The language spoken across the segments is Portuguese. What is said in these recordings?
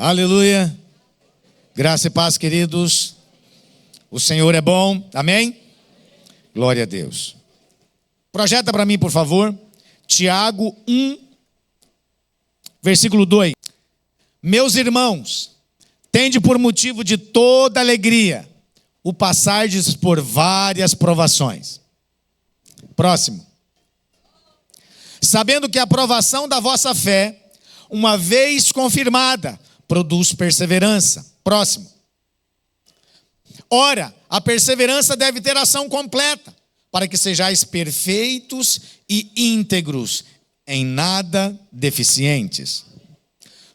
Aleluia. Graça e paz, queridos. O Senhor é bom. Amém? Glória a Deus. Projeta para mim, por favor. Tiago 1, versículo 2. Meus irmãos, tende por motivo de toda alegria o passardes por várias provações. Próximo. Sabendo que a provação da vossa fé, uma vez confirmada, produz perseverança. Próximo. Ora, a perseverança deve ter ação completa, para que sejais perfeitos e íntegros, em nada deficientes.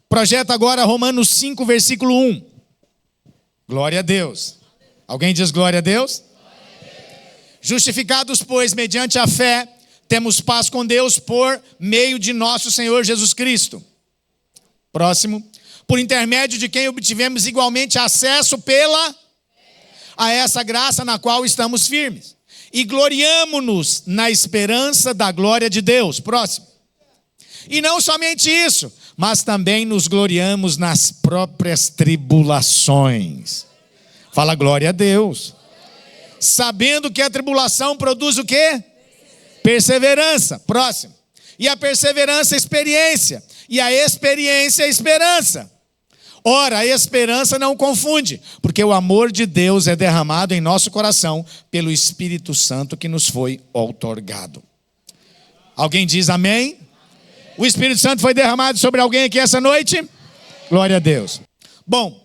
Projeta agora Romanos 5, versículo 1. Glória a Deus. Alguém diz glória a Deus? Justificados, pois, mediante a fé, temos paz com Deus por meio de nosso Senhor Jesus Cristo. Próximo. Por intermédio de quem obtivemos igualmente acesso a essa graça na qual estamos firmes. E gloriamo-nos na esperança da glória de Deus. Próximo. E não somente isso, mas também nos gloriamos nas próprias tribulações. Fala glória a Deus. Sabendo que a tribulação produz o quê? Perseverança. Próximo. E a perseverança, experiência. E a experiência, esperança. Ora, a esperança não confunde, porque o amor de Deus é derramado em nosso coração pelo Espírito Santo que nos foi outorgado. Alguém diz amém? O Espírito Santo foi derramado sobre alguém aqui essa noite? Glória a Deus. Bom,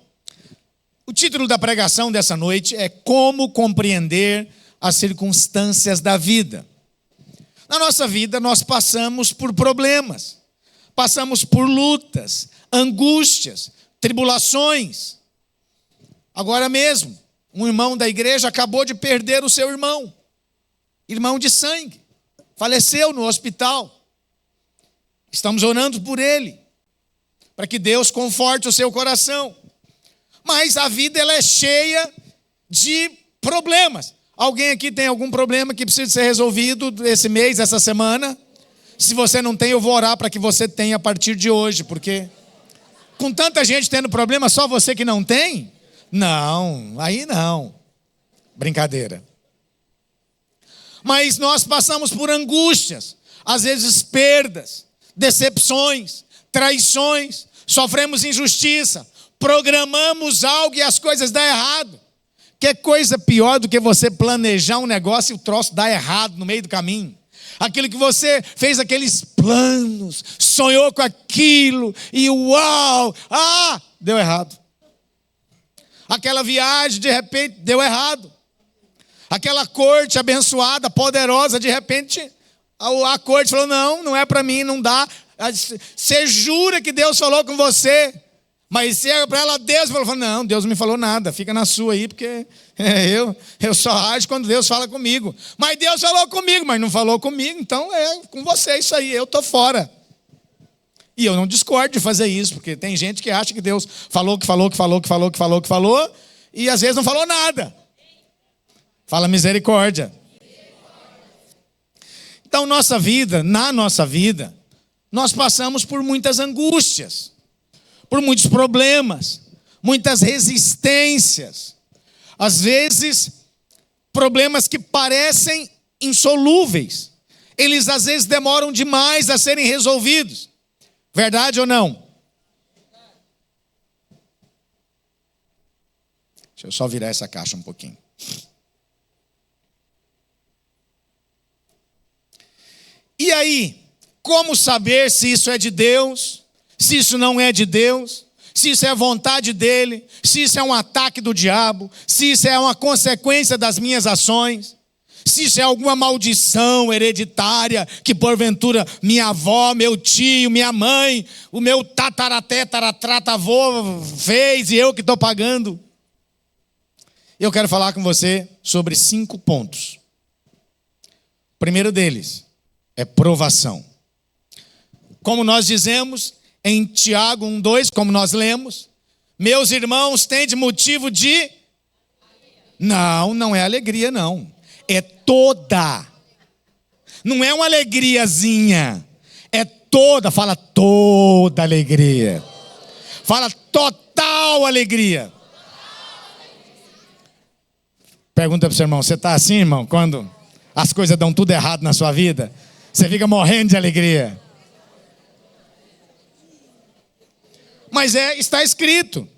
o título da pregação dessa noite é Como compreender as circunstâncias da vida. Na nossa vida nós passamos por problemas, passamos por lutas, angústias, tribulações. Agora mesmo, um irmão da igreja acabou de perder o seu irmão de sangue, faleceu no hospital. Estamos orando por ele, para que Deus conforte o seu coração. Mas a vida ela é cheia de problemas. Alguém aqui tem algum problema que precisa ser resolvido esse mês, essa semana? Se você não tem, eu vou orar para que você tenha a partir de hoje, porque com tanta gente tendo problema, só você que não tem? Não, aí não. Brincadeira. Mas nós passamos por angústias, às vezes perdas, decepções, traições, sofremos injustiça, programamos algo e as coisas dão errado. Que coisa pior do que você planejar um negócio e o troço dá errado no meio do caminho. Aquilo que você fez aqueles planos, sonhou com aquilo e uau, deu errado. Aquela viagem de repente deu errado. Aquela corte abençoada, poderosa, de repente a corte falou, não é para mim, não dá. Você jura que Deus falou com você? Mas se é para ela, Deus falou, não, Deus não me falou nada, fica na sua aí, porque eu só ajo quando Deus fala comigo. Mas Deus falou comigo, mas não falou comigo, então é com você isso aí, eu estou fora. E eu não discordo de fazer isso, porque tem gente que acha que Deus falou, e às vezes não falou nada. Fala misericórdia. Então na nossa vida, nós passamos por muitas angústias, por muitos problemas, muitas resistências. Às vezes, problemas que parecem insolúveis. Eles às vezes demoram demais a serem resolvidos. Verdade ou não? Deixa eu só virar essa caixa um pouquinho. E aí, como saber se isso é de Deus? Se isso não é de Deus, se isso é vontade dele, se isso é um ataque do diabo, se isso é uma consequência das minhas ações, se isso é alguma maldição hereditária que porventura minha avó, meu tio, minha mãe, o meu tataravô fez e eu que estou pagando. Eu quero falar com você sobre 5 pontos. O primeiro deles é provação. Como nós dizemos em Tiago 1:2, como nós lemos, meus irmãos, tende motivo de... Não é alegria não, é toda. Não é uma alegriazinha, é toda, fala toda alegria. Fala, total alegria. Pergunta para o seu irmão, você está assim, irmão, quando as coisas dão tudo errado na sua vida? Você fica morrendo de alegria. Mas está escrito.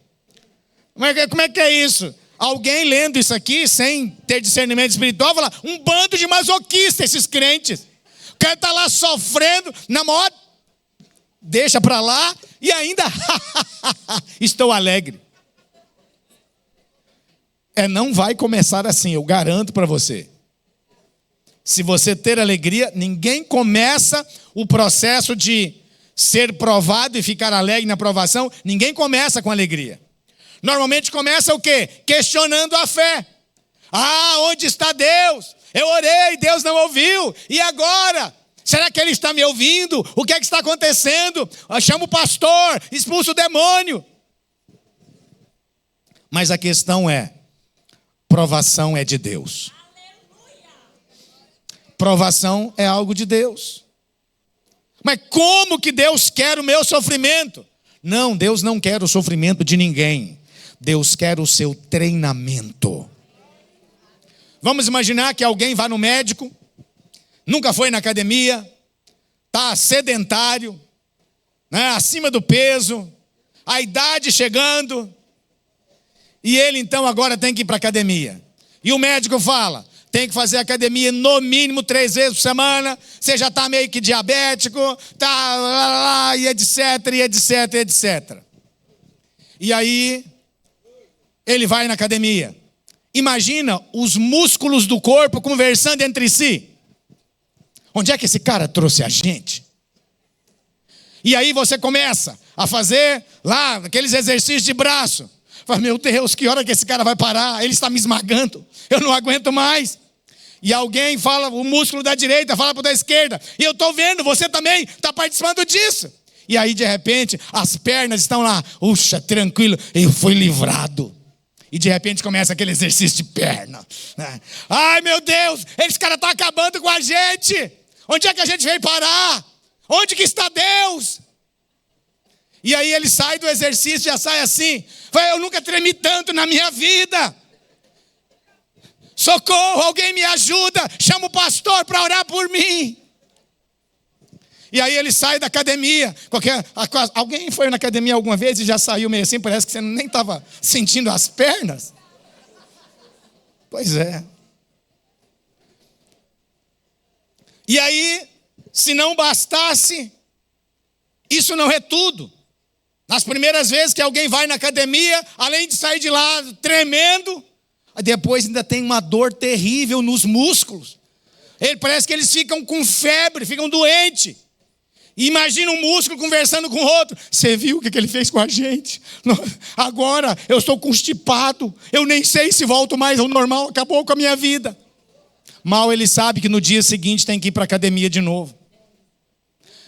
Como é que é isso? Alguém lendo isso aqui, sem ter discernimento espiritual, fala, um bando de masoquistas, esses crentes. O cara está lá sofrendo, na maior, deixa para lá, e ainda, estou alegre. Não vai começar assim, eu garanto para você. Se você ter alegria, ninguém começa o processo de ser provado e ficar alegre na provação, ninguém começa com alegria. Normalmente começa o quê? Questionando a fé. Onde está Deus? Eu orei, Deus não ouviu. E agora? Será que Ele está me ouvindo? O que é que está acontecendo? Chama o pastor, expulsa o demônio. Mas a questão é, provação é de Deus. Provação é algo de Deus. Mas como que Deus quer o meu sofrimento? Não, Deus não quer o sofrimento de ninguém. Deus quer o seu treinamento. Vamos imaginar que alguém vai no médico, nunca foi na academia, está sedentário, acima do peso, a idade chegando, e ele então agora tem que ir para a academia. E o médico fala, tem que fazer academia no mínimo 3 vezes por semana, você já está meio que diabético, e etc, e etc, e etc. E aí, ele vai na academia. Imagina os músculos do corpo conversando entre si. Onde é que esse cara trouxe a gente? E aí você começa a fazer lá aqueles exercícios de braço. Fala, meu Deus, que hora que esse cara vai parar? Ele está me esmagando, eu não aguento mais. E alguém fala, o músculo da direita fala para o da esquerda. E eu estou vendo, você também está participando disso. E aí de repente as pernas estão lá. Uxa, tranquilo, eu fui livrado. E de repente começa aquele exercício de perna. Ai meu Deus, esse cara está acabando com a gente. Onde é que a gente veio parar? Onde que está Deus? E aí ele sai do exercício, já sai assim. Eu nunca tremi tanto na minha vida. Socorro, alguém me ajuda. Chama o pastor para orar por mim. E aí ele sai da academia. Alguém foi na academia alguma vez e já saiu meio assim? Parece que você nem estava sentindo as pernas. Pois é. E aí, se não bastasse, isso não é tudo. Nas primeiras vezes que alguém vai na academia, além de sair de lá tremendo, depois ainda tem uma dor terrível nos músculos. Parece que eles ficam com febre, ficam doentes. Imagina um músculo conversando com o outro. Você viu o que ele fez com a gente? Agora eu estou constipado. Eu nem sei se volto mais ao normal. Acabou com a minha vida. Mal ele sabe que no dia seguinte tem que ir para a academia de novo.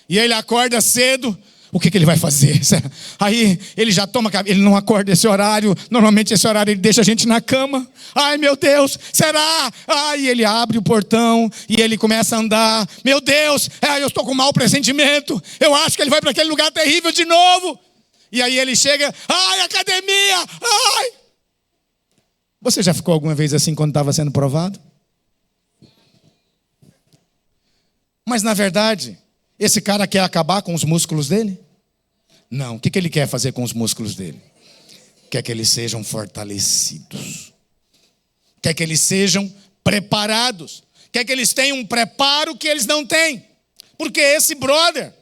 E ele acorda cedo. O que ele vai fazer? Aí ele já toma, ele não acorda esse horário. Normalmente esse horário ele deixa a gente na cama. Ai meu Deus, será? Aí ele abre o portão e ele começa a andar. Meu Deus, eu estou com um mau pressentimento. Eu acho que ele vai para aquele lugar terrível de novo. E aí ele chega, ai academia, ai. Você já ficou alguma vez assim quando estava sendo provado? Mas na verdade, esse cara quer acabar com os músculos dele? Não. O que ele quer fazer com os músculos dele? Quer que eles sejam fortalecidos. Quer que eles sejam preparados. Quer que eles tenham um preparo que eles não têm. Porque esse brother,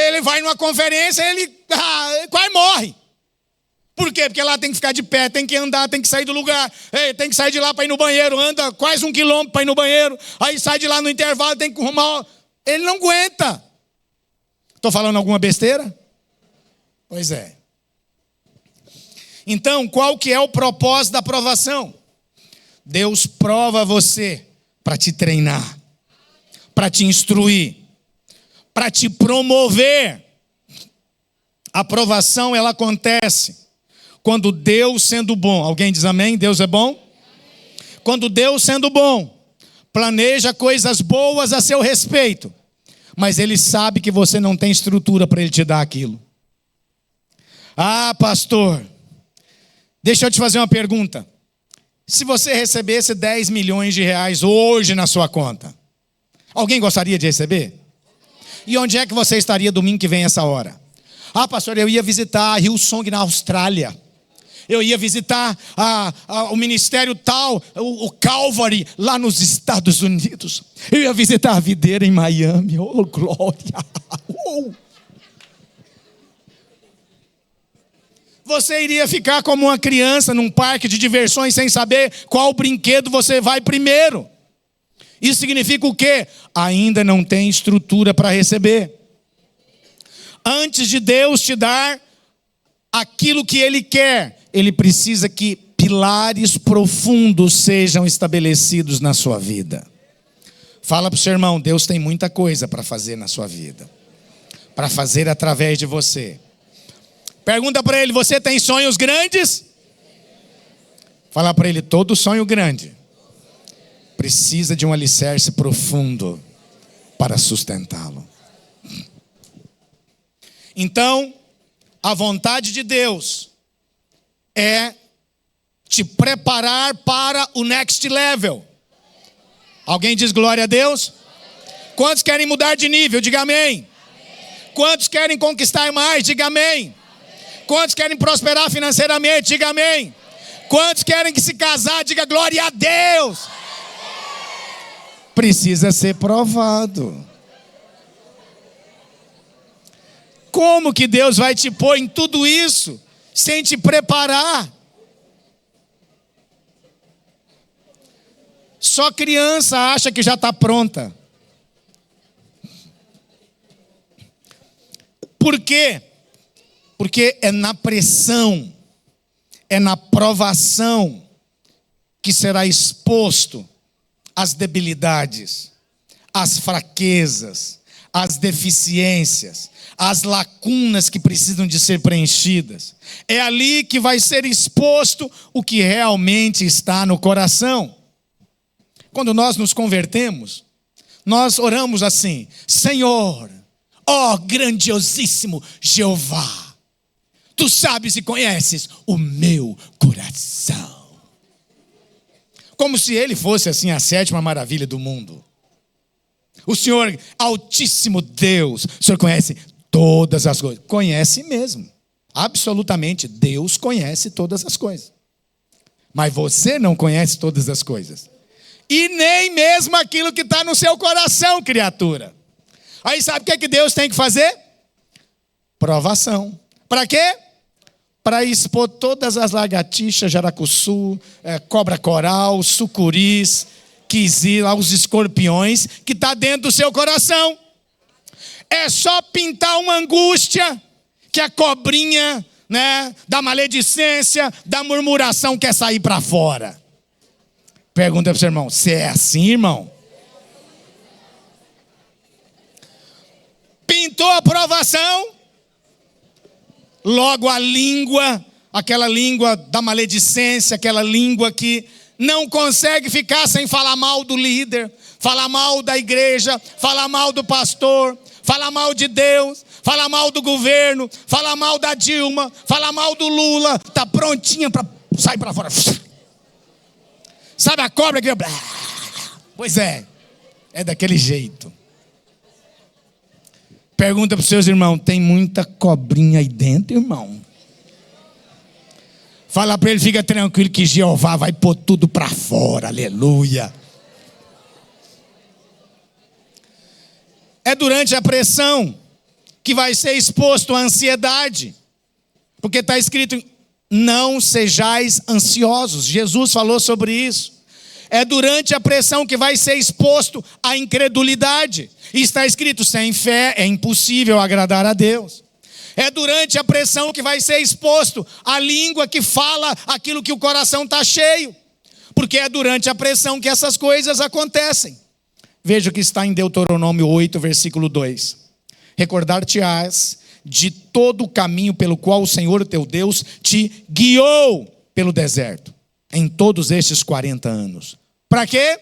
ele vai numa conferência, ele quase morre. Por quê? Porque lá tem que ficar de pé, tem que andar, tem que sair do lugar, tem que sair de lá para ir no banheiro, anda quase 1 quilômetro para ir no banheiro, aí sai de lá no intervalo, tem que arrumar. Ele não aguenta. Estou falando alguma besteira? Pois é. Então, qual que é o propósito da provação? Deus prova você para te treinar, para te instruir, para te promover. A provação, ela acontece quando Deus sendo bom, alguém diz amém? Deus é bom? Amém. Quando Deus sendo bom, planeja coisas boas a seu respeito, mas Ele sabe que você não tem estrutura para Ele te dar aquilo. Ah, pastor, deixa eu te fazer uma pergunta. Se você recebesse 10 milhões de reais hoje na sua conta, alguém gostaria de receber? E onde é que você estaria domingo que vem essa hora? Ah, pastor, eu ia visitar a Hillsong na Austrália. Eu ia visitar o ministério tal, o Calvary, lá nos Estados Unidos. Eu ia visitar a Videira em Miami. Oh, glória! Oh. Você iria ficar como uma criança num parque de diversões sem saber qual brinquedo você vai primeiro. Isso significa o quê? Ainda não tem estrutura para receber. Antes de Deus te dar aquilo que Ele quer, Ele precisa que pilares profundos sejam estabelecidos na sua vida. Fala para o seu irmão, Deus tem muita coisa para fazer na sua vida. Para fazer através de você. Pergunta para ele, você tem sonhos grandes? Fala para ele, todo sonho grande precisa de um alicerce profundo para sustentá-lo. Então, a vontade de Deus é te preparar para o next level. Alguém diz glória a Deus? Quantos querem mudar de nível? Diga amém. Quantos querem conquistar mais? Diga amém. Quantos querem prosperar financeiramente? Diga amém. Quantos querem que se casar? Diga glória a Deus. Precisa ser provado. Como que Deus vai te pôr em tudo isso sem te preparar? Só criança acha que já está pronta. Por quê? Porque é na pressão, é na provação que será exposto às debilidades, às fraquezas, às deficiências, às lacunas que precisam de ser preenchidas. É ali que vai ser exposto o que realmente está no coração. Quando nós nos convertemos, nós oramos assim: Senhor, ó grandiosíssimo Jeová, Tu sabes e conheces o meu coração. Como se Ele fosse assim a sétima maravilha do mundo. O Senhor, altíssimo Deus, o Senhor conhece todas as coisas. Conhece mesmo. Absolutamente, Deus conhece todas as coisas. Mas você não conhece todas as coisas. E nem mesmo aquilo que está no seu coração, criatura. Aí sabe o que Deus tem que fazer? Provação. Para quê? Para expor todas as lagartixas, jaracuçu, cobra coral, sucuris, quizila, os escorpiões que está dentro do seu coração. É só pintar uma angústia que a cobrinha, né, da maledicência, da murmuração quer sair para fora. Pergunta para o seu irmão, você é assim, irmão? Pintou a provação, logo a língua, aquela língua da maledicência, aquela língua que não consegue ficar sem falar mal do líder, falar mal da igreja, falar mal do pastor, falar mal de Deus, falar mal do governo, falar mal da Dilma, falar mal do Lula, está prontinha para sair para fora. Sabe a cobra que... Pois é daquele jeito. Pergunta para os seus irmãos, tem muita cobrinha aí dentro, irmão? Fala para ele, fica tranquilo que Jeová vai pôr tudo para fora, aleluia. É durante a pressão que vai ser exposto a ansiedade. Porque está escrito, não sejais ansiosos. Jesus falou sobre isso. É durante a pressão que vai ser exposto à incredulidade. E está escrito, sem fé é impossível agradar a Deus. É durante a pressão que vai ser exposto a língua que fala aquilo que o coração está cheio. Porque é durante a pressão que essas coisas acontecem. Veja o que está em Deuteronômio 8, versículo 2. Recordar-te-ás de todo o caminho pelo qual o Senhor teu Deus te guiou pelo deserto, em todos estes 40 anos. Para quê?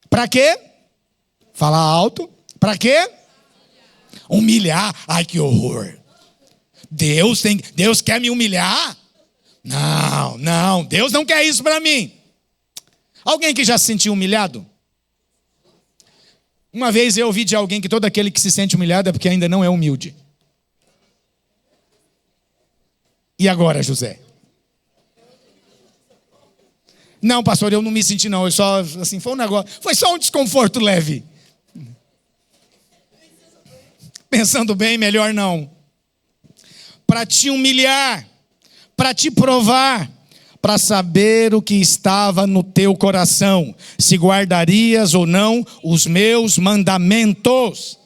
Para quê? Falar alto. Para quê? Humilhar. Ai, que horror. Deus quer me humilhar? Não, Deus não quer isso para mim. Alguém que já se sentiu humilhado? Uma vez eu ouvi de alguém que todo aquele que se sente humilhado é porque ainda não é humilde. E agora, José? Não, pastor, eu não me senti não. Eu só, assim, foi só um desconforto leve. Pensando bem, melhor não. Para te humilhar, para te provar, para saber o que estava no teu coração, se guardarias ou não os meus mandamentos.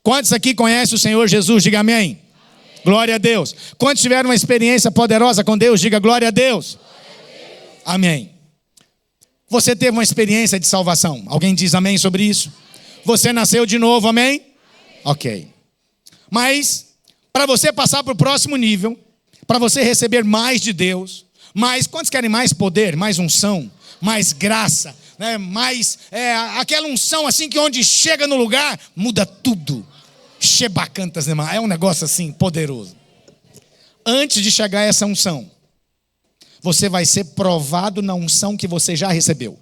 Quantos aqui conhecem o Senhor Jesus? Diga amém. Amém. Glória a Deus. Quantos tiveram uma experiência poderosa com Deus? Diga glória a Deus. Amém. Você teve uma experiência de salvação? Alguém diz amém sobre isso? Você nasceu de novo, amém? Ok. Mas, para você passar para o próximo nível, para você receber mais de Deus, quantos querem mais poder, mais unção, mais graça, né? Aquela unção assim que onde chega no lugar, muda tudo. Shebacantas, é um negócio assim, poderoso. Antes de chegar a essa unção, você vai ser provado na unção que você já recebeu.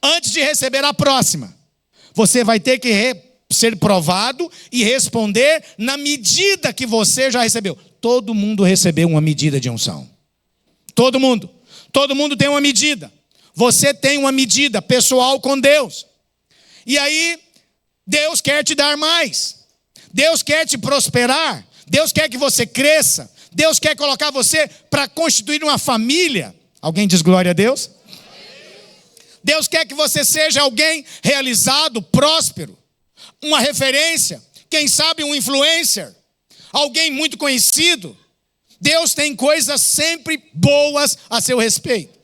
Antes de receber a próxima, você vai ter que ser provado e responder na medida que você já recebeu. Todo mundo recebeu uma medida de unção. Todo mundo tem uma medida. Você tem uma medida pessoal com Deus. E aí, Deus quer te dar mais. Deus quer te prosperar. Deus quer que você cresça. Deus quer colocar você para constituir uma família. Alguém diz glória a Deus? Deus quer que você seja alguém realizado, próspero, uma referência, quem sabe um influencer, alguém muito conhecido. Deus tem coisas sempre boas a seu respeito.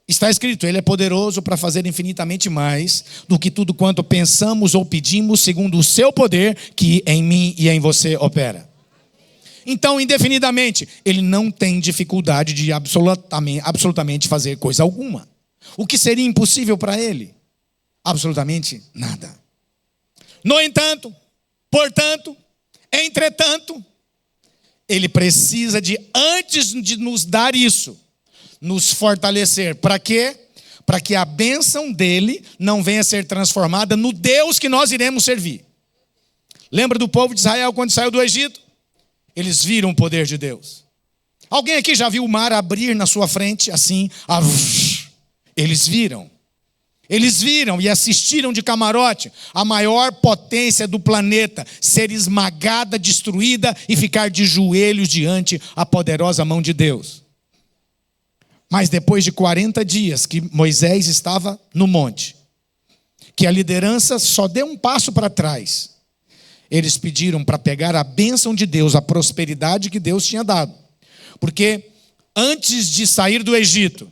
Está escrito, Ele é poderoso para fazer infinitamente mais do que tudo quanto pensamos ou pedimos, segundo o seu poder que em mim e em você opera. Então, indefinidamente, Ele não tem dificuldade de absolutamente fazer coisa alguma. O que seria impossível para Ele? Absolutamente nada. No entanto, portanto, entretanto, Ele precisa de, antes de nos dar isso, nos fortalecer. Para quê? Para que a bênção dele não venha a ser transformada no Deus que nós iremos servir. Lembra do povo de Israel quando saiu do Egito? Eles viram o poder de Deus. Alguém aqui já viu o mar abrir na sua frente, assim? Eles viram e assistiram de camarote a maior potência do planeta ser esmagada, destruída e ficar de joelhos diante a poderosa mão de Deus. Mas depois de 40 dias que Moisés estava no monte, que a liderança só deu um passo para trás, eles pediram para pegar a bênção de Deus, a prosperidade que Deus tinha dado. Porque antes de sair do Egito,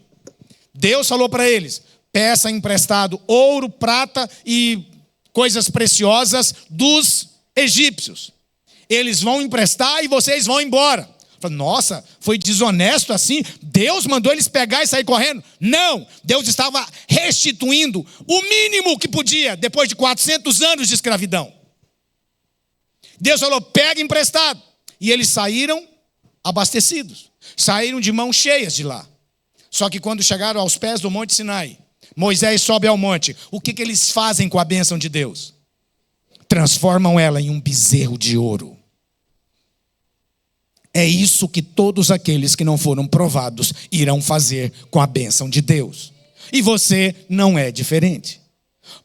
Deus falou para eles: peça emprestado ouro, prata e coisas preciosas dos egípcios. Eles vão emprestar e vocês vão embora. Nossa, foi desonesto assim? Deus mandou eles pegar e sair correndo? Não, Deus estava restituindo o mínimo que podia, depois de 400 anos de escravidão. Deus falou, pega emprestado. E eles saíram abastecidos, saíram de mãos cheias de lá. Só que quando chegaram aos pés do Monte Sinai, Moisés sobe ao monte. O que eles fazem com a bênção de Deus? Transformam ela em um bezerro de ouro. É isso que todos aqueles que não foram provados irão fazer com a bênção de Deus. E você não é diferente.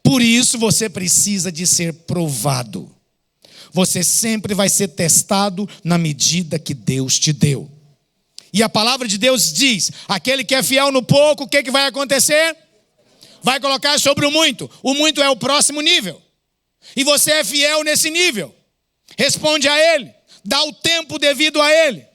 Por isso você precisa de ser provado. Você sempre vai ser testado na medida que Deus te deu. E a palavra de Deus diz, aquele que é fiel no pouco, o que vai acontecer? Vai colocar sobre o muito. O muito é o próximo nível. E você é fiel nesse nível. Responde a Ele. Dá o tempo devido a Ele.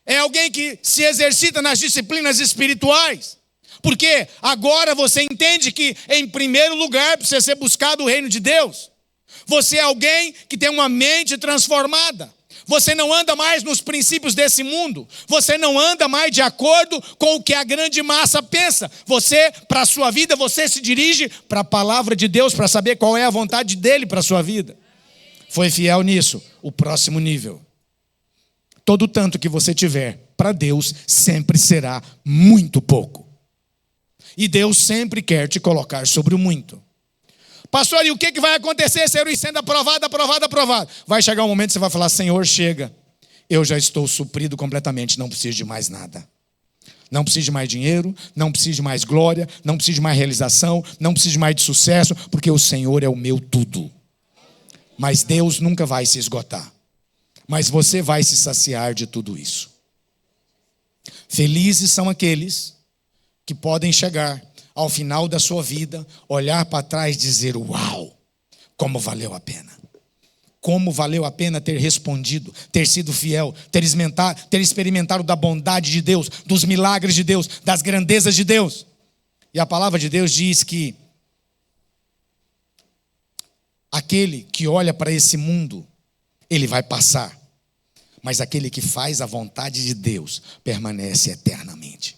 É alguém que se exercita nas disciplinas espirituais. Porque agora você entende que, em primeiro lugar, precisa ser buscado o reino de Deus. Você é alguém que tem uma mente transformada. Você não anda mais nos princípios desse mundo. Você não anda mais de acordo com o que a grande massa pensa. Você, para a sua vida, você se dirige para a palavra de Deus, para saber qual é a vontade dele para a sua vida. Foi fiel nisso. O próximo nível. Todo tanto que você tiver, para Deus, sempre será muito pouco. E Deus sempre quer te colocar sobre o muito. Pastor, e o que vai acontecer se eu ir sendo aprovado? Vai chegar um momento que você vai falar, Senhor, chega. Eu já estou suprido completamente, não preciso de mais nada. Não preciso de mais dinheiro, não preciso de mais glória, não preciso de mais realização, não preciso de mais de sucesso, porque o Senhor é o meu tudo. Mas Deus nunca vai se esgotar. Mas você vai se saciar de tudo isso. Felizes são aqueles que podem chegar ao final da sua vida, olhar para trás e dizer, uau, como valeu a pena. Como valeu a pena ter respondido, ter sido fiel, ter experimentado da bondade de Deus, dos milagres de Deus, das grandezas de Deus. E a palavra de Deus diz que aquele que olha para esse mundo, ele vai passar. Mas aquele que faz a vontade de Deus permanece eternamente.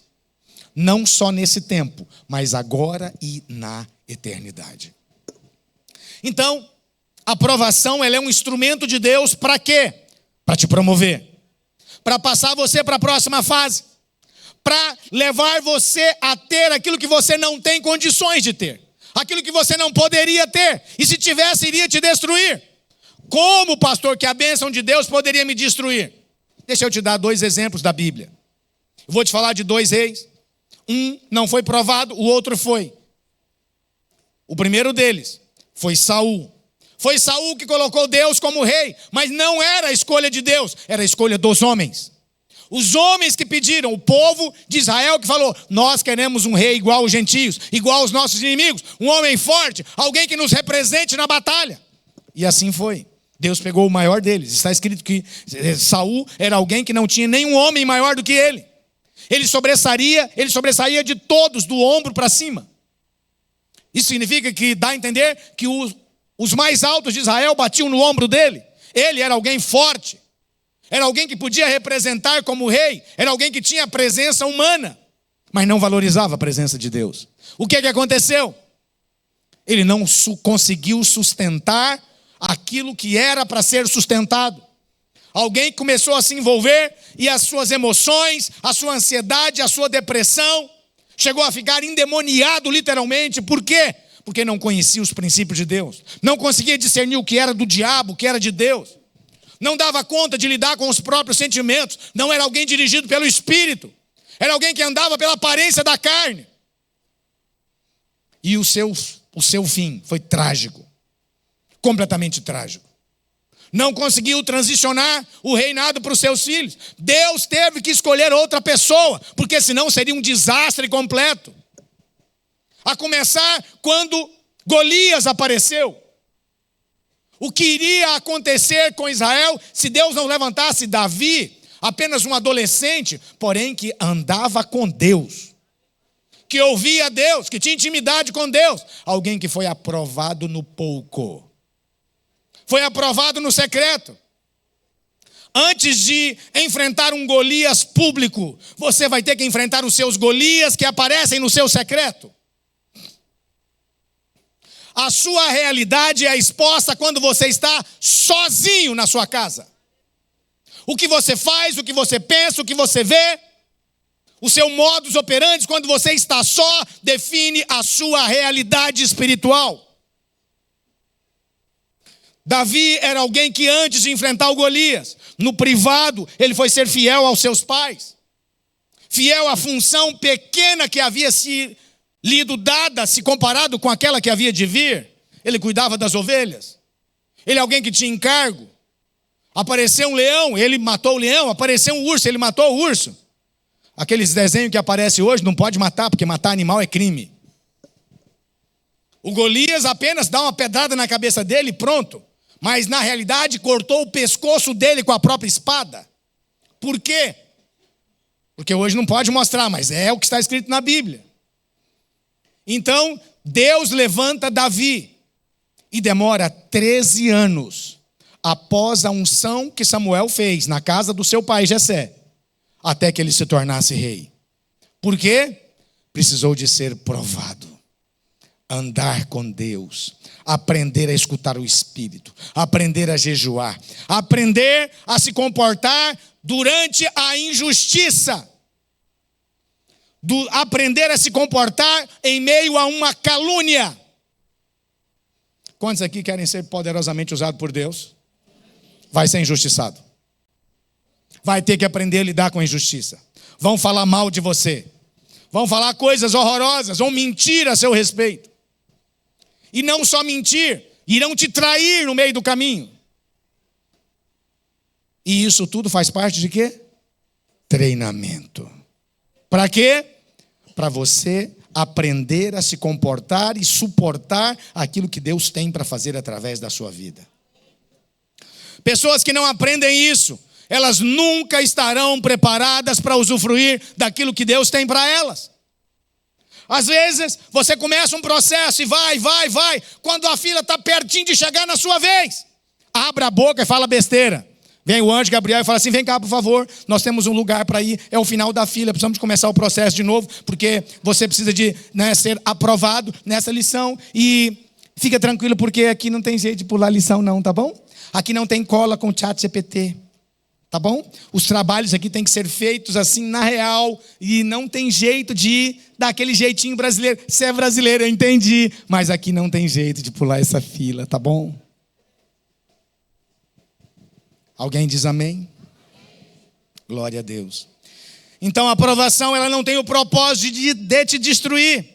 Não só nesse tempo, mas agora e na eternidade. Então, a aprovação, ela é um instrumento de Deus para quê? Para te promover. Para passar você para a próxima fase. Para levar você a ter aquilo que você não tem condições de ter. Aquilo que você não poderia ter. E se tivesse, iria te destruir. Como, pastor, que a bênção de Deus poderia me destruir? Deixa eu te dar 2 exemplos da Bíblia. Eu vou te falar de 2 reis. Um não foi provado, o outro foi. O primeiro deles foi Saul. Foi Saul que colocou Deus como rei, mas não era a escolha de Deus, era a escolha dos homens. Os homens que pediram, o povo de Israel que falou, nós queremos um rei igual aos gentios, igual aos nossos inimigos, um homem forte, alguém que nos represente na batalha. E assim foi. Deus pegou o maior deles. Está escrito que Saul era alguém que não tinha nenhum homem maior do que ele. Ele sobressaía de todos, do ombro para cima. Isso significa que dá a entender que os mais altos de Israel batiam no ombro dele. Ele era alguém forte. Era alguém que podia representar como rei. Era alguém que tinha presença humana. Mas não valorizava a presença de Deus. O que aconteceu? Ele não conseguiu sustentar aquilo que era para ser sustentado. Alguém começou a se envolver e as suas emoções, a sua ansiedade, a sua depressão, chegou a ficar endemoniado literalmente. Por quê? Porque não conhecia os princípios de Deus. Não conseguia discernir o que era do diabo, o que era de Deus. Não dava conta de lidar com os próprios sentimentos. Não era alguém dirigido pelo Espírito. Era alguém que andava pela aparência da carne. E o seu fim foi trágico. Completamente trágico. Não conseguiu transicionar o reinado para os seus filhos. Deus teve que escolher outra pessoa, porque senão seria um desastre completo. A começar quando Golias apareceu. O que iria acontecer com Israel se Deus não levantasse Davi, apenas um adolescente, porém que andava com Deus, que ouvia Deus, que tinha intimidade com Deus, alguém que foi aprovado no pouco. Foi aprovado no secreto. Antes de enfrentar um Golias público, você vai ter que enfrentar os seus Golias que aparecem no seu secreto. A sua realidade é exposta quando você está sozinho na sua casa. O que você faz, o que você pensa, o que você vê, o seu modus operandi, quando você está só, define a sua realidade espiritual. Davi era alguém que antes de enfrentar o Golias, no privado, ele foi ser fiel aos seus pais. Fiel à função pequena que havia lido dada, se comparado com aquela que havia de vir. Ele cuidava das ovelhas. Ele é alguém que tinha encargo. Apareceu um leão, ele matou o leão. Apareceu um urso, ele matou o urso. Aqueles desenhos que aparecem hoje, não pode matar, porque matar animal é crime. O Golias apenas dá uma pedrada na cabeça dele e pronto. Mas na realidade cortou o pescoço dele com a própria espada. Por quê? Porque hoje não pode mostrar, mas é o que está escrito na Bíblia. Então, Deus levanta Davi e demora 13 anos após a unção que Samuel fez na casa do seu pai Jessé, até que ele se tornasse rei. Por quê? Precisou de ser provado. andar com Deus, aprender a escutar o Espírito, aprender a jejuar, aprender a se comportar durante a injustiça, aprender a se comportar em meio a uma calúnia. Quantos aqui querem ser poderosamente usados por Deus? Vai ser injustiçado. Vai ter que aprender a lidar com a injustiça. Vão falar mal de você. Vão falar coisas horrorosas, vão mentir a seu respeito. E não só mentir, irão te trair no meio do caminho. E isso tudo faz parte de quê? Treinamento. Para quê? Para você aprender a se comportar e suportar aquilo que Deus tem para fazer através da sua vida. Pessoas que não aprendem isso, elas nunca estarão preparadas para usufruir daquilo que Deus tem para elas. Às vezes, você começa um processo e vai. Quando a fila está pertinho de chegar na sua vez, abre a boca e fala besteira. Vem o anjo Gabriel e fala assim: vem cá, por favor, nós temos um lugar para ir, é o final da fila, precisamos começar o processo de novo, porque você precisa de ser aprovado nessa lição. E fica tranquilo, porque aqui não tem jeito de pular lição não, tá bom? Aqui não tem cola com ChatGPT, tá bom? Os trabalhos aqui têm que ser feitos assim na real, e não tem jeito de ir daquele jeitinho brasileiro. Você é brasileiro, eu entendi, mas aqui não tem jeito de pular essa fila, tá bom? Alguém diz amém? Glória a Deus. Então a aprovação, ela não tem o propósito de te destruir,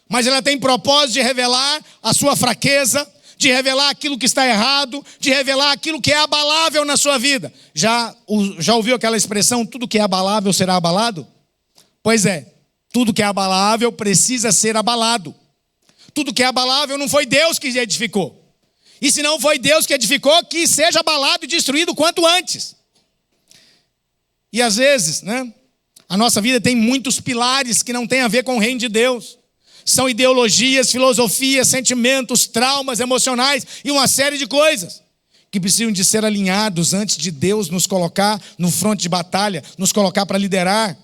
mas ela tem propósito de revelar a sua fraqueza, de revelar aquilo que está errado, de revelar aquilo que é abalável na sua vida. Já ouviu aquela expressão, tudo que é abalável será abalado? Pois é, tudo que é abalável precisa ser abalado. Tudo que é abalável não foi Deus que edificou. E se não foi Deus que edificou, que seja abalado e destruído quanto antes. E às vezes, a nossa vida tem muitos pilares que não tem a ver com o reino de Deus. São ideologias, filosofias, sentimentos, traumas emocionais e uma série de coisas que precisam de ser alinhados antes de Deus nos colocar no fronte de batalha, nos colocar para liderar,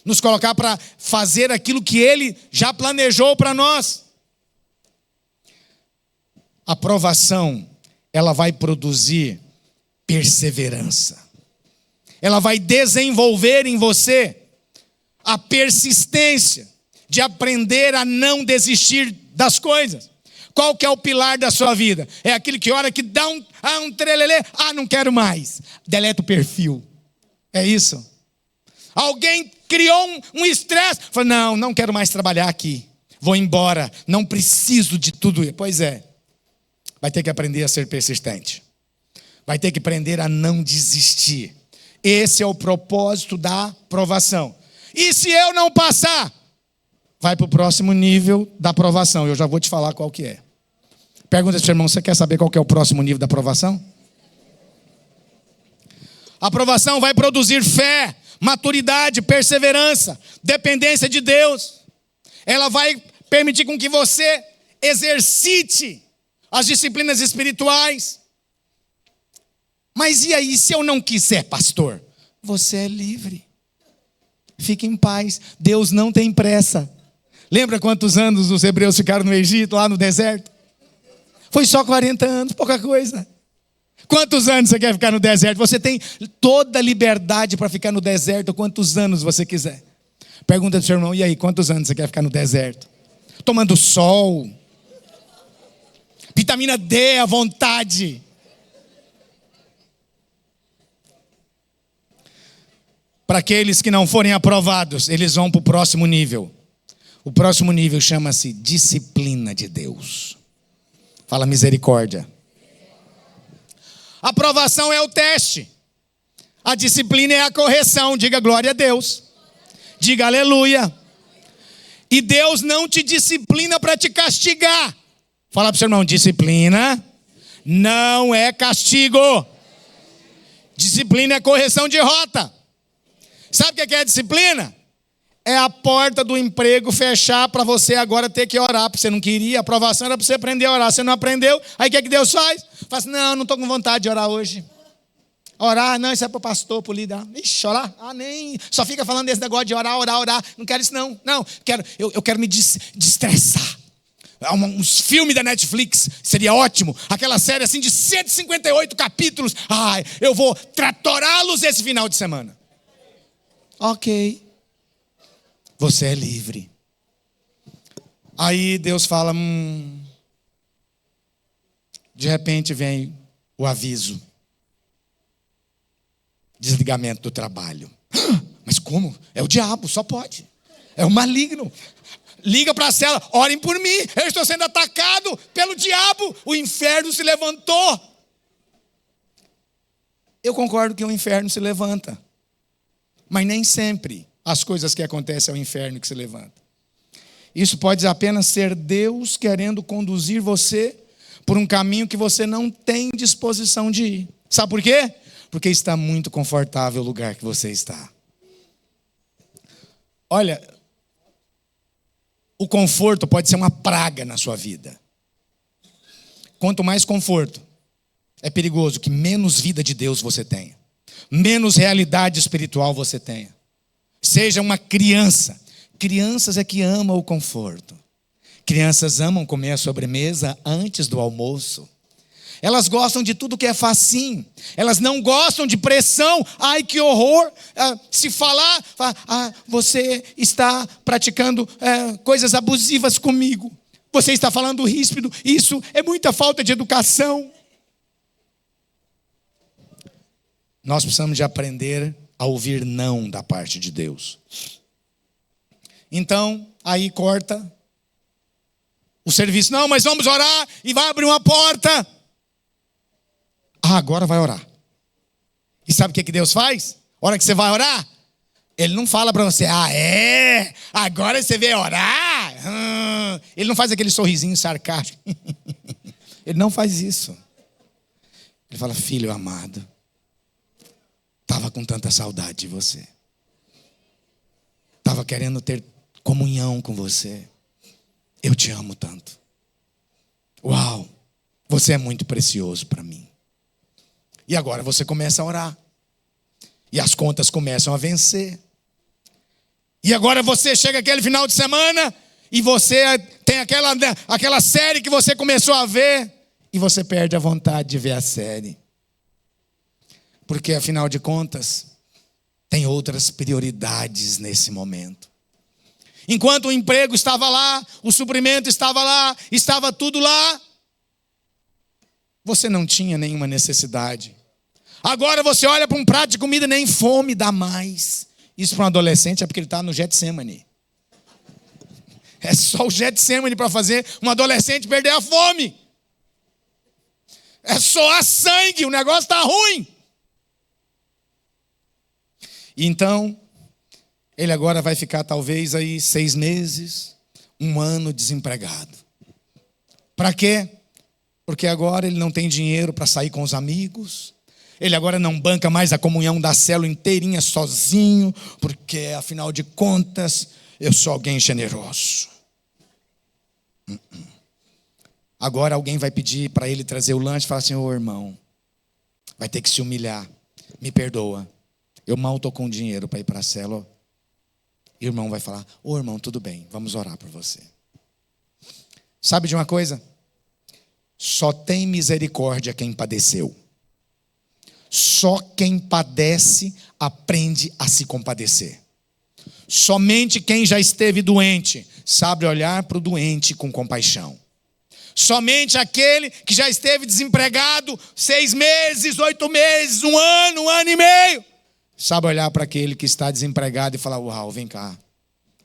nos colocar para fazer aquilo que Ele já planejou para nós. A aprovação, ela vai produzir perseverança. Ela vai desenvolver em você a persistência de aprender a não desistir das coisas. Qual que é o pilar da sua vida? É aquele que hora que dá um trelelê, não quero mais, deleta o perfil. É isso. Alguém criou um estresse, falou, não quero mais trabalhar aqui, vou embora, não preciso de tudo isso. Pois é, vai ter que aprender a ser persistente, vai ter que aprender a não desistir. Esse é o propósito da aprovação. E se eu não passar, vai para o próximo nível da aprovação. Eu já vou te falar qual que é. Pergunta para o seu irmão, você quer saber qual que é o próximo nível da aprovação? A aprovação vai produzir fé, maturidade, perseverança, dependência de Deus. Ela vai permitir com que você exercite as disciplinas espirituais. Mas e aí, se eu não quiser, pastor? Você é livre. Fique em paz. Deus não tem pressa. Lembra quantos anos os hebreus ficaram no Egito, lá no deserto? Foi só 40 anos, pouca coisa. Quantos anos você quer ficar no deserto? Você tem toda a liberdade para ficar no deserto quantos anos você quiser. Pergunta do seu irmão, e aí, quantos anos você quer ficar no deserto? Tomando sol, vitamina D à vontade. Para aqueles que não forem aprovados, eles vão para o próximo nível. O próximo nível chama-se disciplina de Deus. Fala misericórdia. A aprovação é o teste. A disciplina é a correção. Diga glória a Deus. Diga aleluia. E Deus não te disciplina para te castigar. Fala para o seu irmão, disciplina não é castigo. Disciplina é correção de rota. Sabe o que é a disciplina? É a porta do emprego fechar para você agora ter que orar, porque você não queria, a aprovação era para você aprender a orar, você não aprendeu, aí o que Deus faz? Fala assim, não estou com vontade de orar hoje. Orar, não, isso é para o pastor, para o líder. Ixi, orar? Nem, só fica falando desse negócio de orar, não quero isso não, eu quero me destressar. uns filmes da Netflix, seria ótimo. Aquela série assim de 158 capítulos. Ai, eu vou tratorá-los esse final de semana. Ok. Você é livre. Aí Deus fala, de repente vem o aviso. Desligamento do trabalho. Mas como? É o diabo, só pode. É o maligno. Liga para a cela, orem por mim. Eu estou sendo atacado pelo diabo. O inferno se levantou. Eu concordo que o inferno se levanta. Mas nem sempre as coisas que acontecem é o inferno que se levanta. Isso pode apenas ser Deus querendo conduzir você por um caminho que você não tem disposição de ir. Sabe por quê? Porque está muito confortável o lugar que você está. Olha, o conforto pode ser uma praga na sua vida. Quanto mais conforto, é perigoso que menos vida de Deus você tenha. Menos realidade espiritual você tenha. Seja uma criança. Crianças é que amam o conforto. Crianças amam comer a sobremesa antes do almoço. Elas gostam de tudo que é facinho. Elas não gostam de pressão. Ai, que horror. Se falar, você está praticando coisas abusivas comigo. Você está falando ríspido. Isso é muita falta de educação. Nós precisamos de aprender a ouvir não da parte de Deus. Então, aí corta o serviço. Não, mas vamos orar e vai abrir uma porta. Agora vai orar. E sabe o que Deus faz? A hora que você vai orar, Ele não fala para você, agora você veio orar. Ele não faz aquele sorrisinho sarcástico. Ele não faz isso. Ele fala, filho amado, estava com tanta saudade de você. Estava querendo ter comunhão com você. Eu te amo tanto. Uau, você é muito precioso para mim. E agora você começa a orar. E as contas começam a vencer. E agora você chega aquele final de semana e você tem aquela série que você começou a ver e você perde a vontade de ver a série. Porque afinal de contas, tem outras prioridades nesse momento. Enquanto o emprego estava lá, o suprimento estava lá, estava tudo lá, você não tinha nenhuma necessidade. Agora você olha para um prato de comida, nem fome dá mais. Isso para um adolescente é porque ele está no Getsemane. É só o Getsemane para fazer um adolescente perder a fome. É só a sangue, o negócio está ruim. Então, ele agora vai ficar talvez aí 6 meses, 1 ano desempregado. Para quê? Porque agora ele não tem dinheiro para sair com os amigos. Ele agora não banca mais a comunhão da célula inteirinha sozinho, porque afinal de contas, eu sou alguém generoso. Agora alguém vai pedir para ele trazer o lanche e falar assim, irmão, vai ter que se humilhar, me perdoa. Eu mal estou com dinheiro para ir para a célula. E o irmão vai falar, irmão, tudo bem, vamos orar por você. Sabe de uma coisa? Só tem misericórdia quem padeceu. Só quem padece aprende a se compadecer. Somente quem já esteve doente sabe olhar para o doente com compaixão. Somente aquele que já esteve desempregado 6 meses, 8 meses, 1 ano, 1 ano e meio, sabe olhar para aquele que está desempregado e falar, uau, vem cá,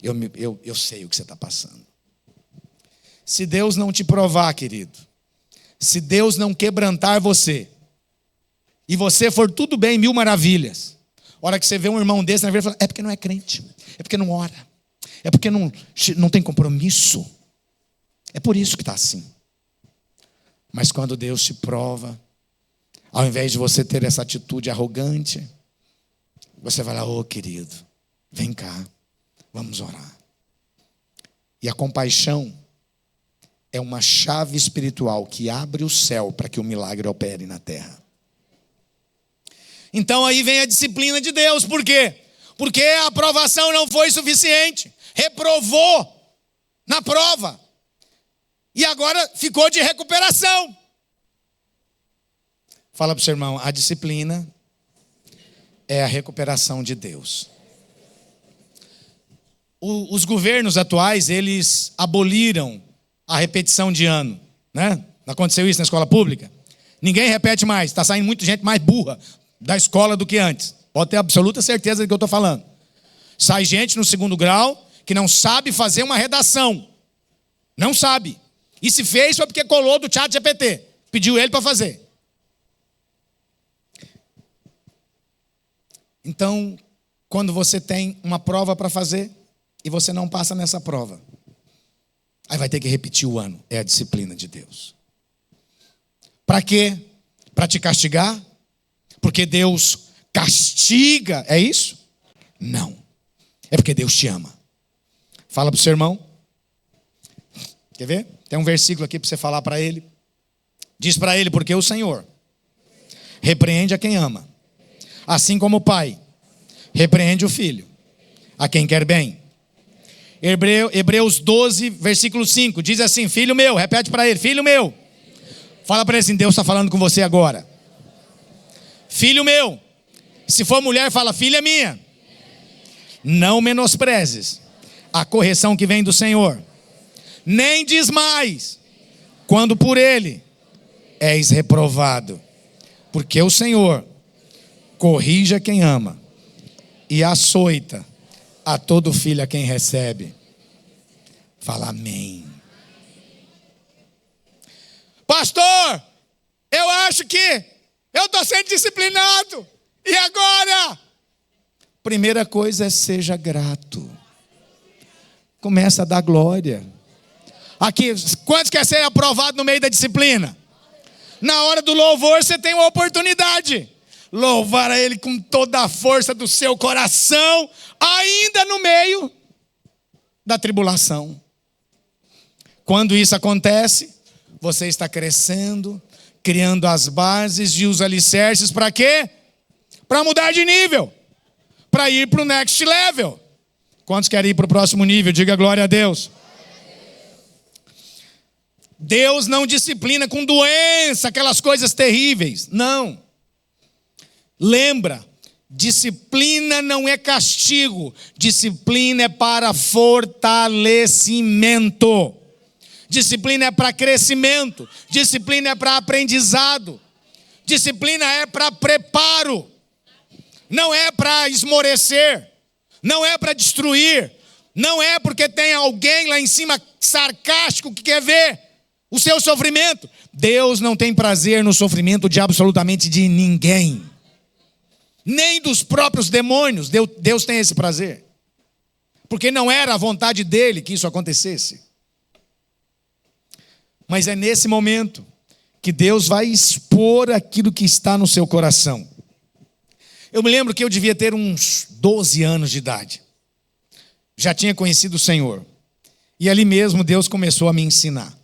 eu sei o que você está passando. Se Deus não te provar, querido, se Deus não quebrantar você, e você for tudo bem, 1000 maravilhas, a hora que você vê um irmão desse, na verdade, fala, é porque não é crente, é porque não ora, é porque não tem compromisso, é por isso que está assim. Mas quando Deus te prova, ao invés de você ter essa atitude arrogante, você vai lá, querido, vem cá, vamos orar. E a compaixão é uma chave espiritual que abre o céu para que o milagre opere na terra. Então aí vem a disciplina de Deus, por quê? Porque a aprovação não foi suficiente, reprovou na prova. e agora ficou de recuperação. Fala para o seu irmão, a disciplina é a recuperação de Deus. Os governos atuais, eles aboliram a repetição de ano, né? Não aconteceu isso na escola pública? Ninguém repete mais, está saindo muita gente mais burra da escola do que antes. Pode ter absoluta certeza do que eu estou falando. Sai gente no segundo grau que não sabe fazer uma redação. Não sabe. E se fez foi porque colou do ChatGPT. Pediu ele para fazer. Então, quando você tem uma prova para fazer e você não passa nessa prova, aí vai ter que repetir o ano. É a disciplina de Deus. Para quê? Para te castigar? Porque Deus castiga, é isso? Não. É porque Deus te ama. Fala para o seu irmão. Quer ver? Tem um versículo aqui para você falar para ele. Diz para ele, porque o Senhor repreende a quem ama, assim como o pai repreende o filho a quem quer bem. Hebreus 12, versículo 5, diz assim, filho meu, repete para ele, filho meu. Fala para ele assim, Deus está falando com você agora. Filho meu. Se for mulher, fala, filha minha. Não menosprezes a correção que vem do Senhor, nem desmais quando por ele és reprovado, porque o Senhor corrige a quem ama e açoita a todo filho a quem recebe. Fala amém. Pastor, eu acho que eu estou sendo disciplinado. E agora? Primeira coisa é seja grato. Começa a dar glória. Aqui, quantos quer ser aprovado no meio da disciplina? Na hora do louvor você tem uma oportunidade. Louvar a Ele com toda a força do seu coração, ainda no meio da tribulação. Quando isso acontece, você está crescendo, criando as bases e os alicerces para quê? Para mudar de nível, para ir para o next level. Quantos querem ir para o próximo nível? Diga glória a Deus. Deus não disciplina com doença, aquelas coisas terríveis. Não. Lembra, disciplina não é castigo. Disciplina é para fortalecimento. Disciplina é para crescimento. Disciplina é para aprendizado. Disciplina é para preparo. Não é para esmorecer. Não é para destruir. Não é porque tem alguém lá em cima sarcástico que quer ver o seu sofrimento. Deus não tem prazer no sofrimento de absolutamente de ninguém. Nem dos próprios demônios. Deus tem esse prazer. Porque não era a vontade dele que isso acontecesse. Mas é nesse momento que Deus vai expor aquilo que está no seu coração. Eu me lembro que eu devia ter uns 12 anos de idade. Já tinha conhecido o Senhor. E ali mesmo Deus começou a me ensinar.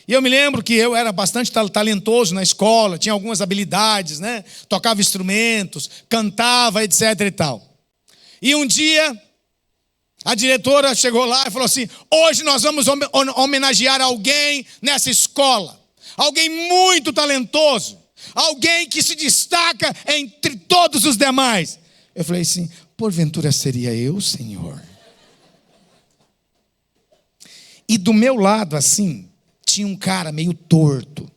E eu me lembro que eu era bastante talentoso na escola, tinha algumas habilidades, né? Tocava instrumentos, cantava, etc e tal. E um dia, a diretora chegou lá e falou assim, hoje nós vamos homenagear alguém nessa escola. Alguém muito talentoso. Alguém que se destaca entre todos os demais. Eu falei assim, porventura seria eu, Senhor? E do meu lado, assim, tinha um cara meio torto.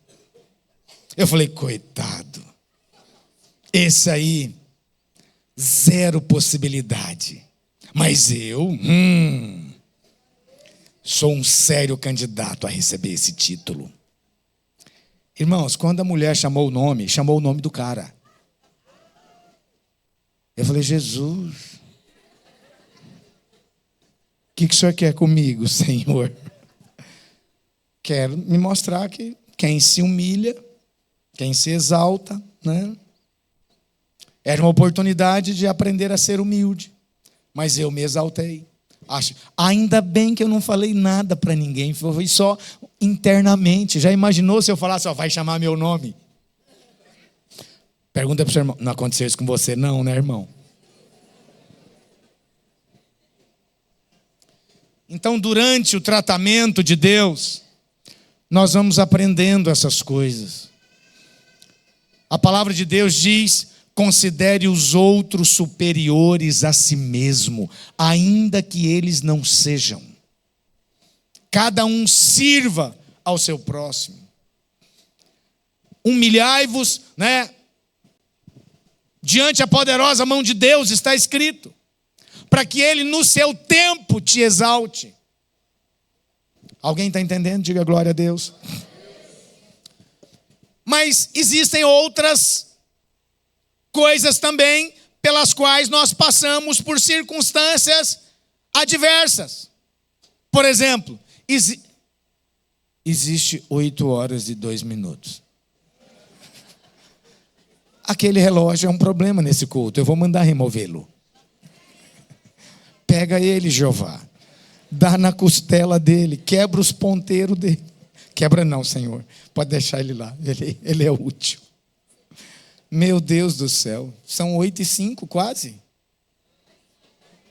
Eu falei, coitado. Esse aí, zero possibilidade. Mas eu, sou um sério candidato a receber esse título. Irmãos, quando a mulher chamou o nome do cara. Eu falei, Jesus, o que o Senhor quer comigo, Senhor? Quero me mostrar que quem se humilha, quem se exalta, né? Era uma oportunidade de aprender a ser humilde. Mas eu me exaltei. Ainda bem que eu não falei nada para ninguém, foi só internamente. Já imaginou se eu falasse, vai chamar meu nome? Pergunta para o seu irmão, não aconteceu isso com você não, né, irmão? Então, durante o tratamento de Deus, nós vamos aprendendo essas coisas. A palavra de Deus diz: considere os outros superiores a si mesmo, ainda que eles não sejam. Cada um sirva ao seu próximo. Humilhai-vos, diante a poderosa mão de Deus, está escrito, para que Ele no seu tempo te exalte. Alguém está entendendo? Diga glória a Deus. Mas existem outras coisas também pelas quais nós passamos por circunstâncias adversas. Por exemplo, existe 8 horas e 2 minutos. Aquele relógio é um problema nesse culto, eu vou mandar removê-lo. Pega ele, Jeová, dá na costela dele, quebra os ponteiros dele. Quebra não, Senhor, pode deixar ele lá, ele é útil. Meu Deus do céu, são 8h05 quase.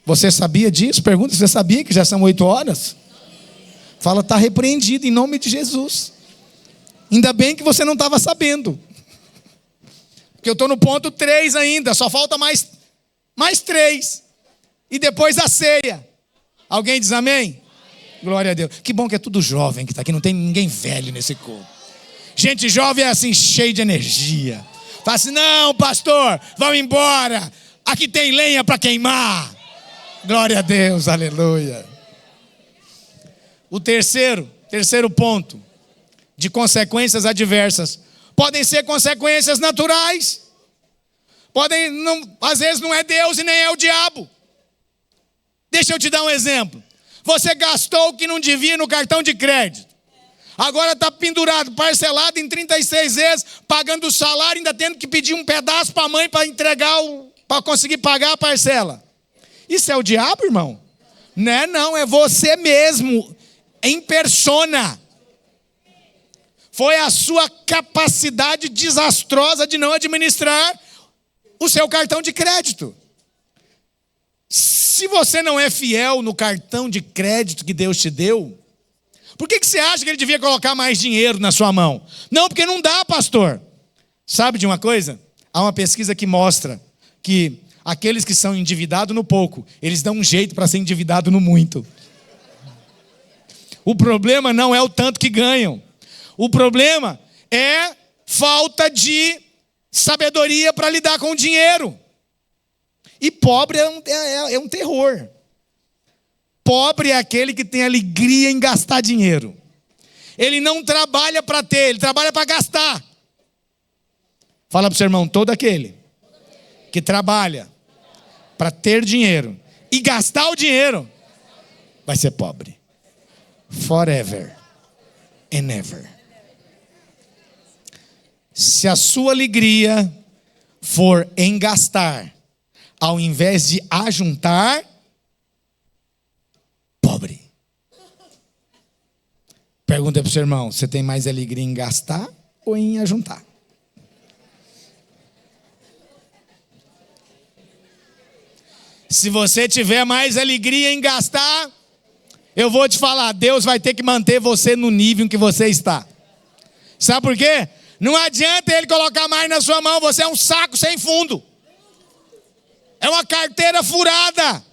Você sabia disso? Pergunta, você sabia que já são 8 horas? Fala, está repreendido em nome de Jesus. Ainda bem que você não estava sabendo. Porque eu estou no ponto 3 ainda, só falta mais 3. E depois a ceia. Alguém diz amém? Amém? Glória a Deus. Que bom que é tudo jovem que está aqui, não tem ninguém velho nesse culto. Gente jovem é assim, cheio de energia. Fala assim, não pastor, vamos embora. Aqui tem lenha para queimar. Glória a Deus, aleluia. O terceiro ponto de consequências adversas. Podem ser consequências naturais. Às vezes não é Deus e nem é o diabo. Deixa eu te dar um exemplo. Você gastou o que não devia no cartão de crédito. Agora está pendurado, parcelado em 36 vezes, pagando o salário, ainda tendo que pedir um pedaço para a mãe para entregar, para conseguir pagar a parcela. Isso é o diabo, irmão? Não, é você mesmo, em persona. Foi a sua capacidade desastrosa de não administrar o seu cartão de crédito. Se você não é fiel no cartão de crédito que Deus te deu, por que você acha que Ele devia colocar mais dinheiro na sua mão? Não, porque não dá, pastor. Sabe de uma coisa? Há uma pesquisa que mostra que aqueles que são endividados no pouco, eles dão um jeito para ser endividado no muito. O problema não é o tanto que ganham. O problema é falta de sabedoria para lidar com o dinheiro. E pobre é um terror. Pobre é aquele que tem alegria em gastar dinheiro. Ele não trabalha para ter, ele trabalha para gastar. Fala para o seu irmão, todo aquele que trabalha para ter dinheiro e gastar o dinheiro, vai ser pobre. Forever and ever. Se a sua alegria for em gastar, ao invés de ajuntar, pobre. Pergunta para o seu irmão, você tem mais alegria em gastar ou em ajuntar? Se você tiver mais alegria em gastar, eu vou te falar, Deus vai ter que manter você no nível em que você está. Sabe por quê? Não adianta Ele colocar mais na sua mão, você é um saco sem fundo. É uma carteira furada.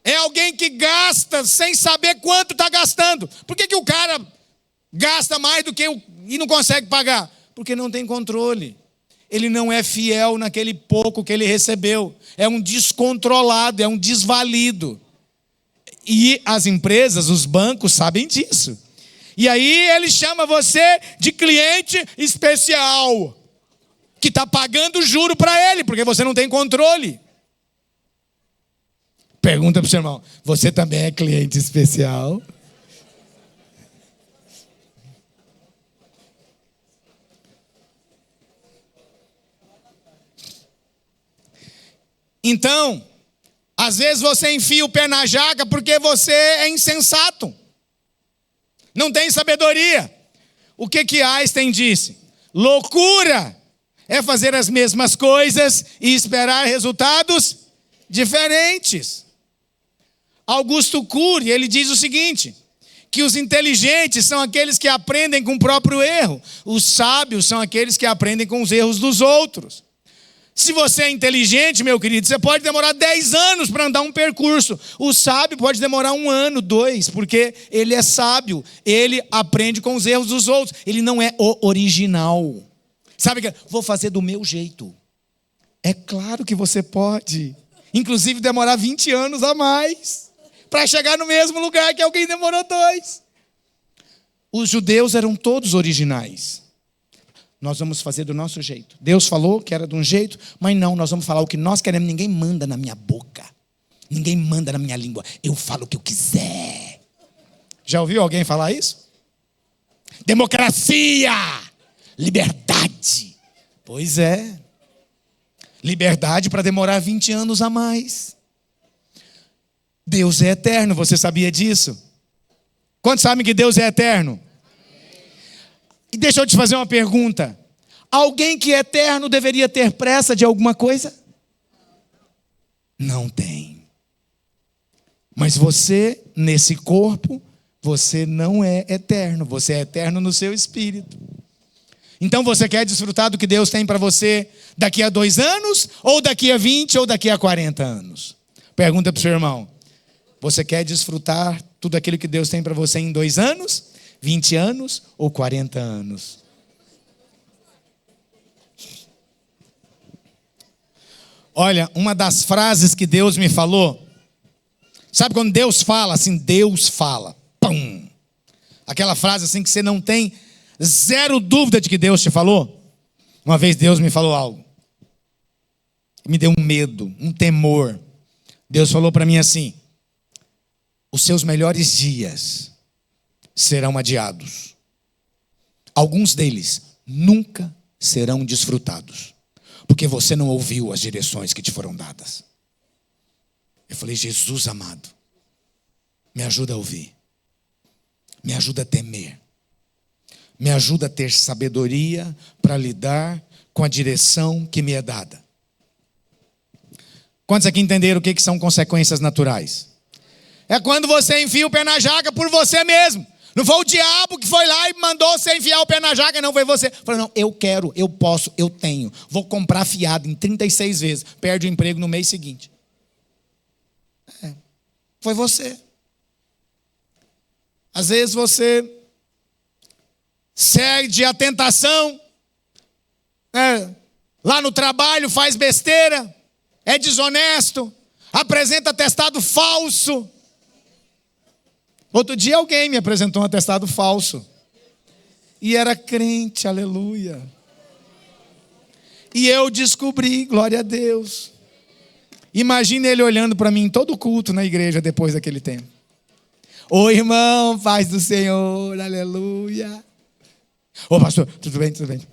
É alguém que gasta sem saber quanto está gastando. Por que o cara gasta mais do que e não consegue pagar? Porque não tem controle. Ele não é fiel naquele pouco que ele recebeu. É um descontrolado, é um desvalido. E as empresas, os bancos sabem disso. E aí ele chama você de cliente especial, que está pagando juro para ele, porque você não tem controle. Pergunta para o seu irmão, você também é cliente especial? Então, às vezes você enfia o pé na jaca porque você é insensato. Não tem sabedoria. O que Einstein disse? Loucura é fazer as mesmas coisas e esperar resultados diferentes. Augusto Cury, ele diz o seguinte, que os inteligentes são aqueles que aprendem com o próprio erro. Os sábios são aqueles que aprendem com os erros dos outros. Se você é inteligente, meu querido, você pode demorar 10 anos para andar um percurso. O sábio pode demorar 1 ano, 2, porque ele é sábio. Ele aprende com os erros dos outros. Ele não é o original. Sabe que vou fazer do meu jeito. É claro que você pode. Inclusive demorar 20 anos a mais para chegar no mesmo lugar que alguém demorou 2. Os judeus eram todos originais. Nós vamos fazer do nosso jeito. Deus falou que era de um jeito, mas não, nós vamos falar o que nós queremos. Ninguém manda na minha boca. Ninguém manda na minha língua. Eu falo o que eu quiser. Já ouviu alguém falar isso? Democracia! Liberdade! Pois é. Liberdade para demorar 20 anos a mais. Deus é eterno, você sabia disso? Quantos sabem que Deus é eterno? E deixa eu te fazer uma pergunta. Alguém que é eterno deveria ter pressa de alguma coisa? Não tem. Mas você, nesse corpo, você não é eterno. Você é eterno no seu espírito. Então você quer desfrutar do que Deus tem para você daqui a 2 anos? Ou daqui a 20? Ou daqui a 40 anos? Pergunta para o seu irmão. Você quer desfrutar tudo aquilo que Deus tem para você em 2 anos, 20 anos ou 40 anos? Olha, uma das frases que Deus me falou, sabe quando Deus fala assim, Deus fala, pum. Aquela frase assim que você não tem zero dúvida de que Deus te falou. Uma vez Deus me falou algo, me deu um medo, um temor. Deus falou para mim assim: os seus melhores dias serão adiados. Alguns deles nunca serão desfrutados, porque você não ouviu as direções que te foram dadas. Eu falei: Jesus amado, me ajuda a ouvir, me ajuda a temer, me ajuda a ter sabedoria para lidar com a direção que me é dada. Quantos aqui entenderam o que são consequências naturais? É quando você enfia o pé na jaca por você mesmo. Não foi o diabo que foi lá e mandou você enfiar o pé na jaca, não foi você. Falou: não, eu quero, eu posso, eu tenho. Vou comprar fiado em 36 vezes. Perde o emprego no mês seguinte. Foi você. Às vezes você cede à tentação, lá no trabalho faz besteira, é desonesto, apresenta atestado falso. Outro dia alguém me apresentou um atestado falso. E era crente, aleluia. E eu descobri, glória a Deus. Imagina ele olhando para mim em todo culto na igreja depois daquele tempo. Ô irmão, paz do Senhor, aleluia. Ô pastor, tudo bem, tudo bem.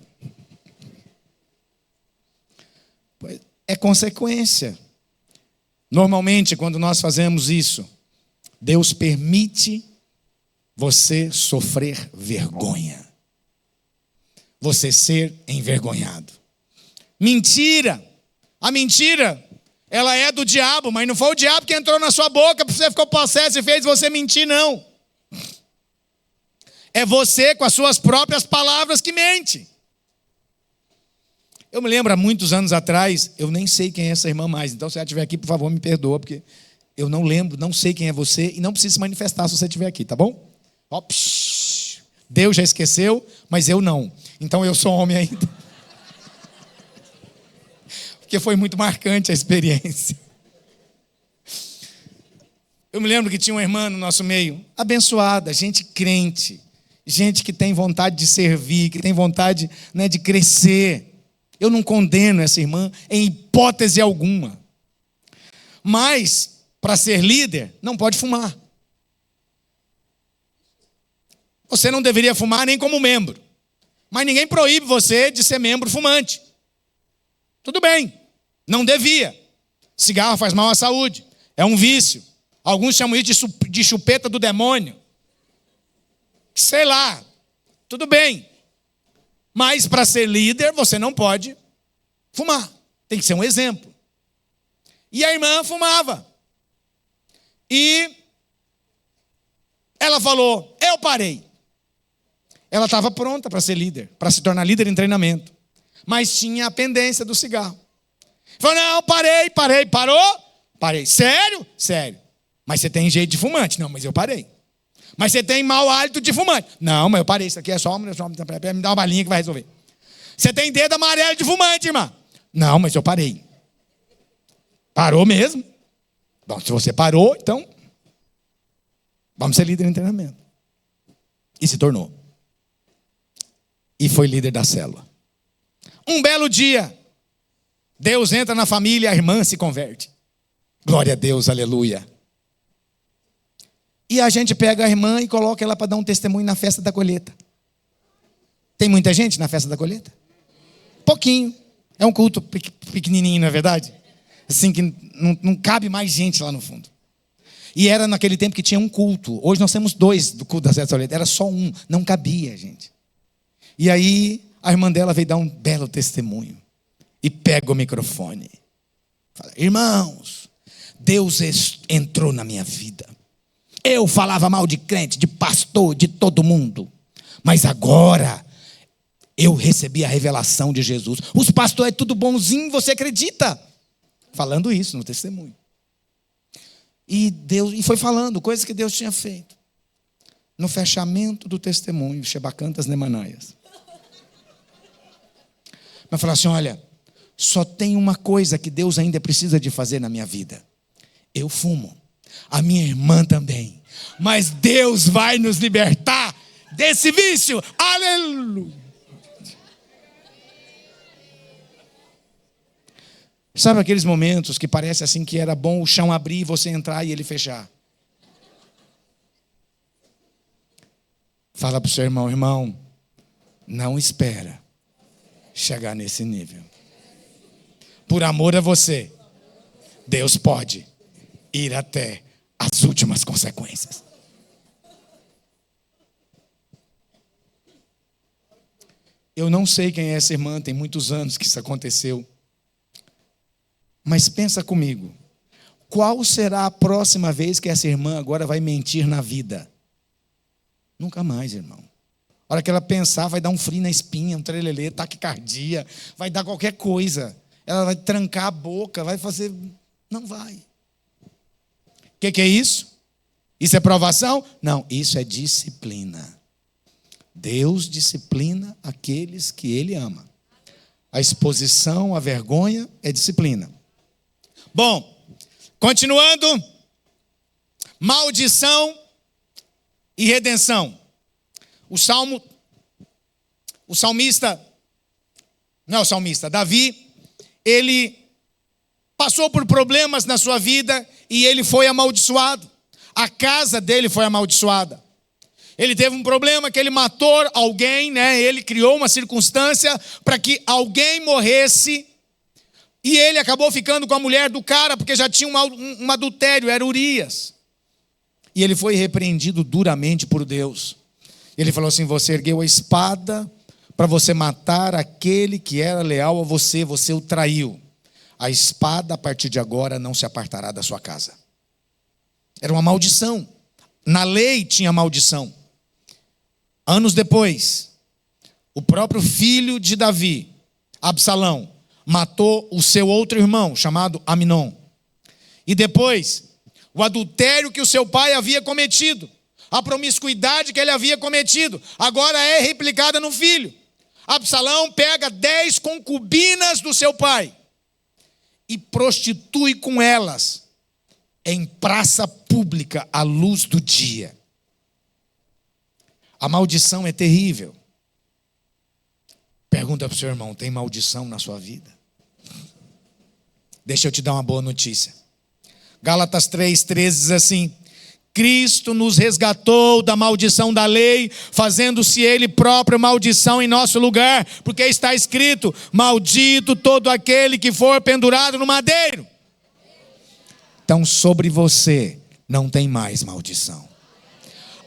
É consequência. Normalmente, quando nós fazemos isso, Deus permite você sofrer vergonha. Você ser envergonhado. Mentira. A mentira, ela é do diabo, mas não foi o diabo que entrou na sua boca, você ficou possesso e fez você mentir, não. É você com as suas próprias palavras que mente. Eu me lembro há muitos anos atrás, eu nem sei quem é essa irmã mais, então se ela estiver aqui, por favor, me perdoa, porque eu não lembro, não sei quem é você, e não precisa se manifestar se você estiver aqui, tá bom? Ó, Deus já esqueceu, mas eu não. Então eu sou homem ainda. Porque foi muito marcante a experiência. Eu me lembro que tinha uma irmã no nosso meio, abençoada, gente crente, gente que tem vontade de servir, que tem vontade, de crescer. Eu não condeno essa irmã em hipótese alguma. Mas, para ser líder, não pode fumar. Você não deveria fumar nem como membro. Mas ninguém proíbe você de ser membro fumante. Tudo bem, não devia. Cigarro faz mal à saúde, é um vício. Alguns chamam isso de chupeta do demônio. Sei lá, tudo bem. Mas para ser líder, você não pode fumar. Tem que ser um exemplo. E a irmã fumava. E ela falou, eu parei. Ela estava pronta para ser líder, para se tornar líder em treinamento. Mas tinha a pendência do cigarro. Falou, não, parou? Parei. Sério? Sério. Mas você tem jeito de fumante? Não, mas eu parei. Mas você tem mau hálito de fumante? Não, mas eu parei. Isso aqui é só me dá uma balinha que vai resolver. Você tem dedo amarelo de fumante, irmã? Não, mas eu parei. Parou mesmo? Bom, se você parou, então vamos ser líder em treinamento. E se tornou. E foi líder da célula. Um belo dia, Deus entra na família, a irmã se converte. Glória a Deus, aleluia. E a gente pega a irmã e coloca ela para dar um testemunho na festa da colheita. Tem muita gente na festa da colheita? Pouquinho. É um culto pequenininho, não é verdade? Assim que não cabe mais gente lá no fundo. E era naquele tempo que tinha um culto. Hoje nós temos 2 do culto da festa da colheita. Era só um, não cabia, gente. E aí a irmã dela veio dar um belo testemunho. E pega o microfone. Fala, irmãos, Deus entrou na minha vida. Eu falava mal de crente, de pastor, de todo mundo. Mas agora eu recebi a revelação de Jesus. Os pastores é tudo bonzinho, você acredita? Falando isso no testemunho. E foi falando coisas que Deus tinha feito. No fechamento do testemunho, Shebacantas Nemanaias. Mas falou assim, olha, só tem uma coisa que Deus ainda precisa de fazer na minha vida. Eu fumo. A minha irmã também. Mas Deus vai nos libertar desse vício. Aleluia. Sabe aqueles momentos que parece assim que era bom o chão abrir e você entrar e ele fechar? Fala para o seu irmão, irmão, não espera chegar nesse nível. Por amor a você, Deus pode ir até as últimas consequências. Eu não sei quem é essa irmã, tem muitos anos que isso aconteceu. Mas pensa comigo, qual será a próxima vez que essa irmã agora vai mentir na vida? Nunca mais, irmão. A hora que ela pensar, vai dar um frio na espinha, um trelelê, taquicardia, vai dar qualquer coisa. Ela vai trancar a boca, vai fazer... Não vai. O que é isso? Isso é provação? Não, isso é disciplina. Deus disciplina aqueles que Ele ama. A exposição, a vergonha é disciplina. Bom, continuando. Maldição e redenção. Davi, ele passou por problemas na sua vida e ele foi amaldiçoado. A casa dele foi amaldiçoada. Ele teve um problema que ele matou alguém, né? Ele criou uma circunstância para que alguém morresse. E ele acabou ficando com a mulher do cara, porque já tinha um adultério, era Urias. E ele foi repreendido duramente por Deus. Ele falou assim, você ergueu a espada para você matar aquele que era leal a você, você o traiu. A espada, a partir de agora, não se apartará da sua casa. Era uma maldição. Na lei tinha maldição. Anos depois, o próprio filho de Davi, Absalão, matou o seu outro irmão, chamado Aminon. E depois, o adultério que o seu pai havia cometido, a promiscuidade que ele havia cometido, agora é replicada no filho. Absalão pega 10 concubinas do seu pai e prostitui com elas em praça pública à luz do dia. A maldição é terrível. Pergunta para o seu irmão, tem maldição na sua vida? Deixa eu te dar uma boa notícia. Gálatas 3:13 diz assim, Cristo nos resgatou da maldição da lei, fazendo-se Ele próprio maldição em nosso lugar, porque está escrito, maldito todo aquele que for pendurado no madeiro. Então sobre você não tem mais maldição.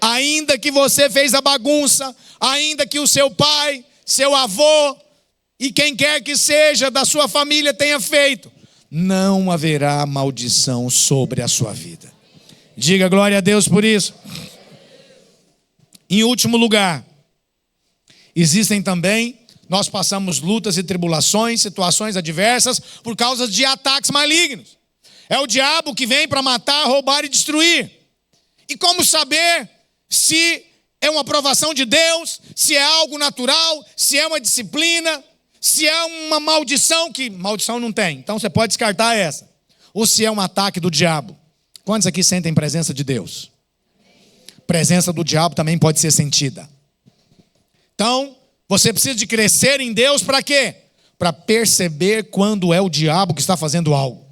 Ainda que você fez a bagunça, ainda que o seu pai, seu avô e quem quer que seja da sua família tenha feito, não haverá maldição sobre a sua vida. Diga glória a Deus por isso. Em último lugar, existem também, nós passamos lutas e tribulações, situações adversas, por causa de ataques malignos. É o diabo que vem para matar, roubar e destruir. E como saber se é uma aprovação de Deus, se é algo natural, se é uma disciplina, se é uma maldição, que maldição não tem, então você pode descartar essa. Ou se é um ataque do diabo. Quantos aqui sentem presença de Deus? Presença do diabo também pode ser sentida. Então, você precisa de crescer em Deus para quê? Para perceber quando é o diabo que está fazendo algo.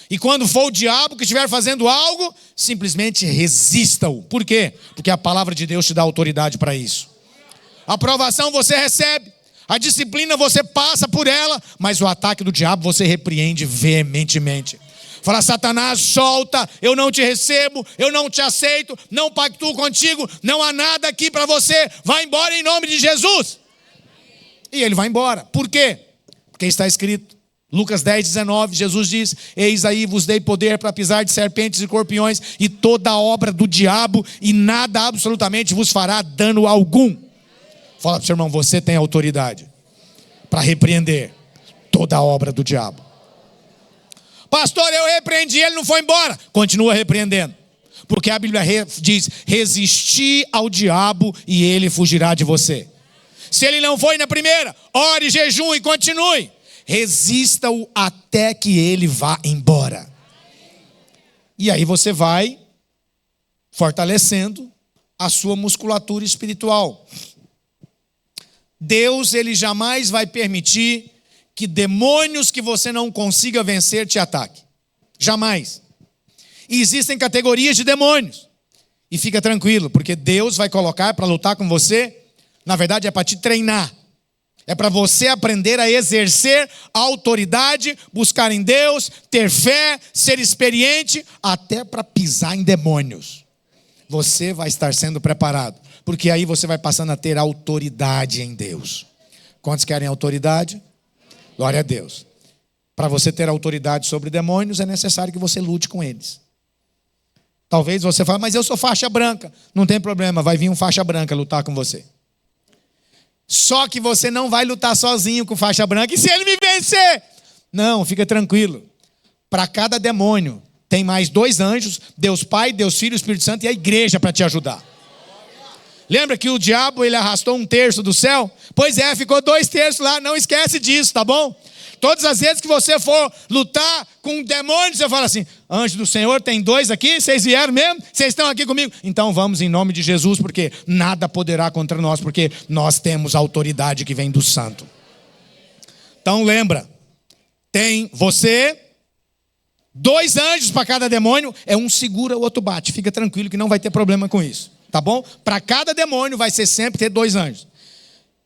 E quando for o diabo que estiver fazendo algo, simplesmente resista-o. Por quê? Porque a palavra de Deus te dá autoridade para isso. A aprovação você recebe, a disciplina você passa por ela, mas o ataque do diabo você repreende veementemente. Fala: Satanás, solta, eu não te recebo, eu não te aceito, não pactuo contigo, não há nada aqui para você, vai embora em nome de Jesus. E ele vai embora. Por quê? Porque está escrito, Lucas 10:19, Jesus diz: eis aí vos dei poder para pisar de serpentes e escorpiões e toda a obra do diabo, e nada absolutamente vos fará dano algum. Fala para o seu irmão: você tem autoridade para repreender toda a obra do diabo. Pastor, eu repreendi, ele não foi embora. Continua repreendendo. Porque a Bíblia diz: resistir ao diabo e ele fugirá de você. Se ele não foi na primeira, ore, jejum e continue. Resista-o até que ele vá embora. E aí você vai fortalecendo a sua musculatura espiritual. Deus, ele jamais vai permitir que demônios que você não consiga vencer te ataquem. Jamais. E existem categorias de demônios. E fica tranquilo, porque Deus vai colocar para lutar com você. Na verdade é para te treinar. É para você aprender a exercer a autoridade, buscar em Deus, ter fé, ser experiente, até para pisar em demônios. Você vai estar sendo preparado, porque aí você vai passando a ter autoridade em Deus. Quantos querem autoridade? Glória a Deus. Para você ter autoridade sobre demônios, é necessário que você lute com eles. Talvez você fale: mas eu sou faixa branca. Não tem problema, vai vir um faixa branca lutar com você. Só que você não vai lutar sozinho com faixa branca. E se ele me vencer? Não, fica tranquilo. Para cada demônio, tem mais 2 anjos, Deus Pai, Deus Filho, Espírito Santo e a igreja para te ajudar. Lembra que o diabo, ele arrastou 1/3 do céu? Pois é, ficou 2/3 lá, não esquece disso, tá bom? Todas as vezes que você for lutar com demônios, você fala assim: anjo do Senhor, tem 2 aqui, vocês vieram mesmo? Vocês estão aqui comigo? Então vamos em nome de Jesus, porque nada poderá contra nós, porque nós temos a autoridade que vem do Santo. Então lembra, tem você, 2 anjos para cada demônio, um segura, o outro bate. Fica tranquilo que não vai ter problema com isso, tá bom? Para cada demônio vai ser sempre ter 2 anjos.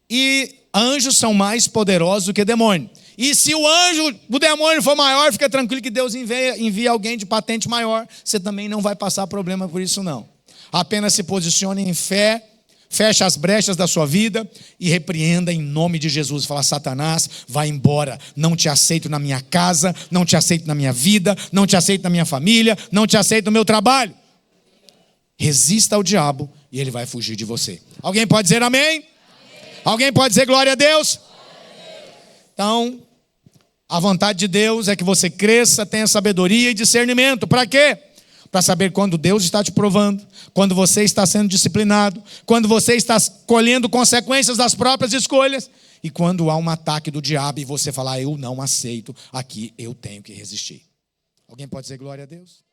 E anjos são mais poderosos do que demônio. E se o demônio for maior, fica tranquilo que Deus envia alguém de patente maior. Você também não vai passar problema por isso não. Apenas se posicione em fé, feche as brechas da sua vida e repreenda em nome de Jesus. Fala: Satanás, vai embora. Não te aceito na minha casa, não te aceito na minha vida, não te aceito na minha família, não te aceito no meu trabalho. Resista ao diabo e ele vai fugir de você. Alguém pode dizer amém? Amém. Alguém pode dizer glória a Deus? Então, a vontade de Deus é que você cresça, tenha sabedoria e discernimento. Para quê? Para saber quando Deus está te provando, quando você está sendo disciplinado, quando você está colhendo consequências das próprias escolhas, e quando há um ataque do diabo e você falar: eu não aceito, aqui eu tenho que resistir. Alguém pode dizer glória a Deus?